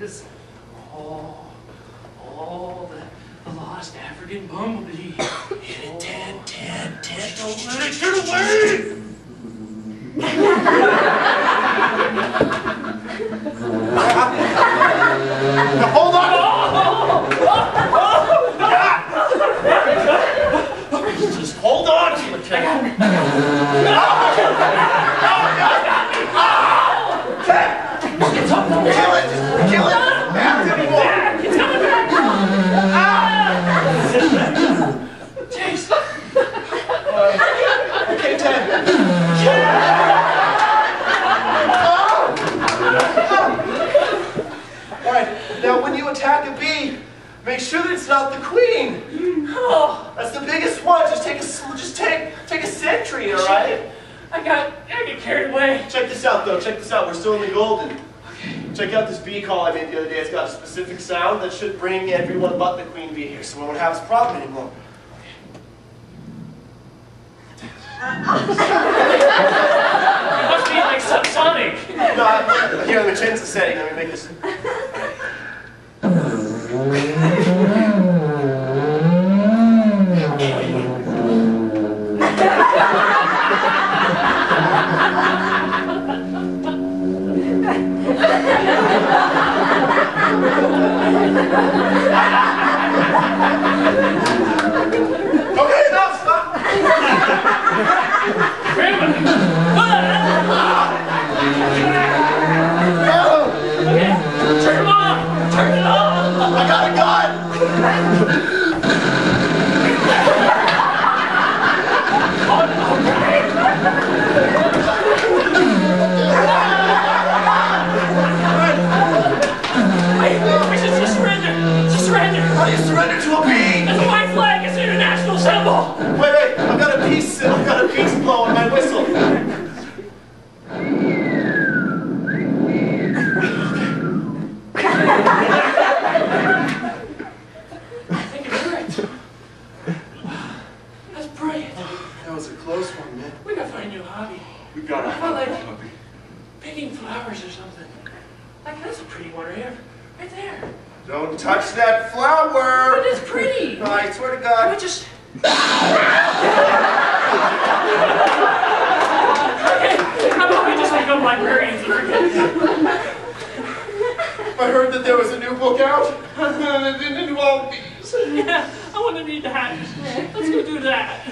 is the lost African bumblebee. Hit it, Ted. Don't let it get away! Now, hold on! Just hold on to it, Ted. Kill it! Kill it! Not anymore! It's coming back! Chase! Okay, Ted. Alright, now when you attack a bee, make sure that it's not the queen. Oh, That's the biggest one. Just take a sentry, alright? I get carried away. Check this out, though. Check this out. We're still in the golden. Check out this bee call I made the other day. It's got a specific sound that should bring everyone but the queen bee here, so we won't have this problem anymore. It must be like subsonic. No, here, let me change the setting. Let me make this. Okay, enough, stop! Okay, turn him on! Turn it on! I got a gun! We should just surrender! Just surrender! How do you surrender to a bee? It's a white flag! It's an international symbol! Wait, I've got a peace blow in my whistle. I think it worked. That's brilliant. That was a close one, man. We gotta find a new hobby. We got I felt like it. picking flowers or something. Like, that's a pretty one right there. Don't touch that flower! But it's pretty! No, I swear to Can God. we just... How about we just become librarians and forget that? I heard that there was a new book out, and it didn't involve bees. Yeah, I want to read that. Let's go do that.